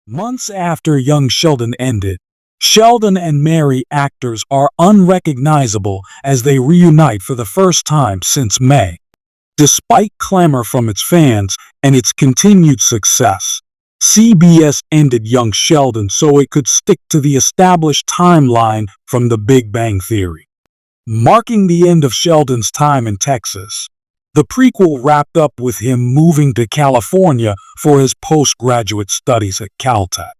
Months after Young Sheldon ended, Sheldon and Mary actors are unrecognizable as they reunite for the first time since May. Despite clamor from its fans and its continued success, CBS ended Young Sheldon so it could stick to the established timeline from The Big Bang Theory. Marking the end of Sheldon's time in Texas, the prequel wrapped up with him moving to California for his postgraduate studies at Caltech.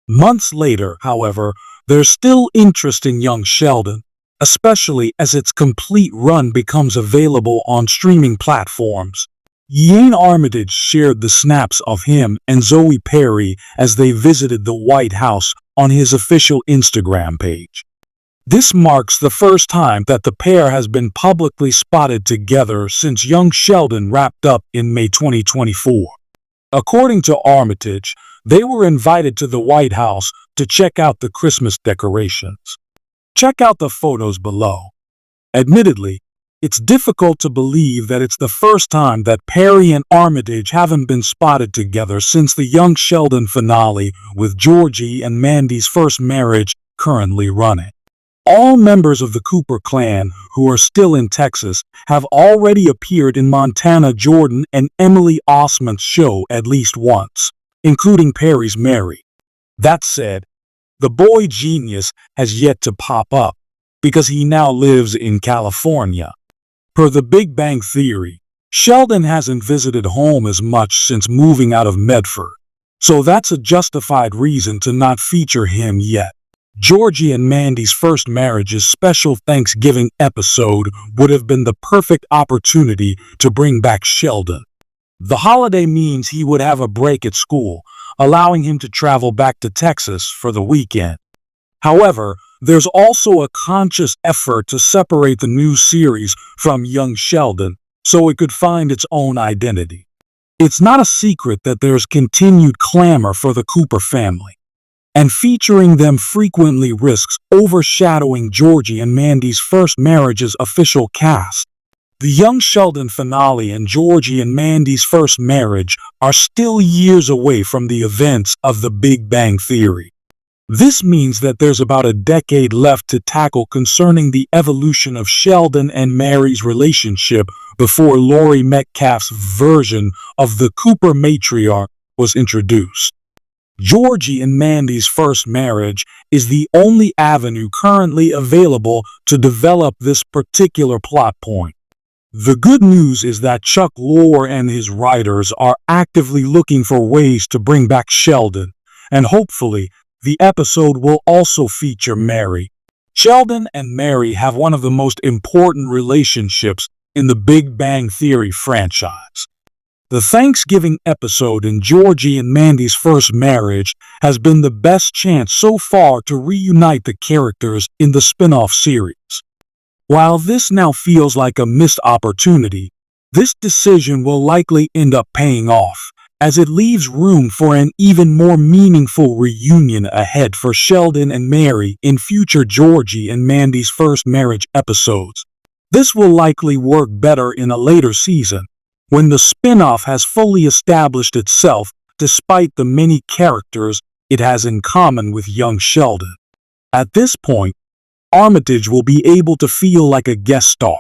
Months later, however, there's still interest in Young Sheldon, especially as its complete run becomes available on streaming platforms. Ian Armitage shared the snaps of him and Zoe Perry as they visited the White House on his official Instagram page. This marks the first time that the pair has been publicly spotted together since Young Sheldon wrapped up in May 2024. According to Armitage, they were invited to the White House to check out the Christmas decorations. Check out the photos below. Admittedly, it's difficult to believe that it's the first time that Perry and Armitage haven't been spotted together since the Young Sheldon finale, with Georgie and Mandy's first marriage currently running. All members of the Cooper clan who are still in Texas have already appeared in Montana Jordan and Emily Osment's show at least once, including Perry's Mary. That said, the boy genius has yet to pop up because he now lives in California. Per The Big Bang Theory, Sheldon hasn't visited home as much since moving out of Medford, so that's a justified reason to not feature him yet. Georgie and Mandy's first marriage's special Thanksgiving episode would have been the perfect opportunity to bring back Sheldon. The holiday means he would have a break at school, allowing him to travel back to Texas for the weekend. However, there's also a conscious effort to separate the new series from Young Sheldon so it could find its own identity. It's not a secret that there's continued clamor for the Cooper family, and featuring them frequently risks overshadowing Georgie and Mandy's first marriage's official cast. The Young Sheldon finale and Georgie and Mandy's first marriage are still years away from the events of The Big Bang Theory. This means that there's about a decade left to tackle concerning the evolution of Sheldon and Mary's relationship before Laurie Metcalf's version of the Cooper matriarch was introduced. Georgie and Mandy's first marriage is the only avenue currently available to develop this particular plot point. The good news is that Chuck Lorre and his writers are actively looking for ways to bring back Sheldon, and hopefully, the episode will also feature Mary. Sheldon and Mary have one of the most important relationships in the Big Bang Theory franchise. The Thanksgiving episode in Georgie and Mandy's first marriage has been the best chance so far to reunite the characters in the spin-off series. While this now feels like a missed opportunity, this decision will likely end up paying off, as it leaves room for an even more meaningful reunion ahead for Sheldon and Mary in future Georgie and Mandy's first marriage episodes. This will likely work better in a later season, when the spin-off has fully established itself despite the many characters it has in common with Young Sheldon. At this point, Armitage will be able to feel like a guest star,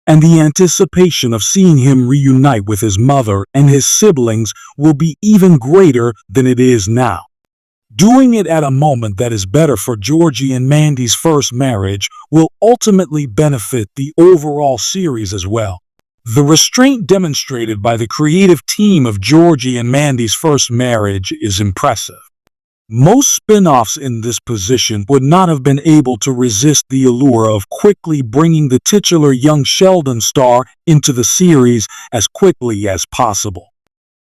and the anticipation of seeing him reunite with his mother and his siblings will be even greater than it is now. Doing it at a moment that is better for Georgie and Mandy's first marriage will ultimately benefit the overall series as well. The restraint demonstrated by the creative team of Georgie and Mandy's first marriage is impressive. Most spin-offs in this position would not have been able to resist the allure of quickly bringing the titular Young Sheldon star into the series as quickly as possible.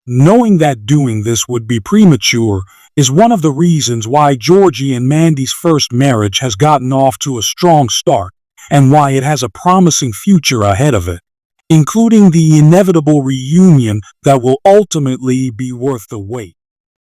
Knowing that doing this would be premature is one of the reasons why Georgie and Mandy's first marriage has gotten off to a strong start, and why it has a promising future ahead of it, including the inevitable reunion that will ultimately be worth the wait.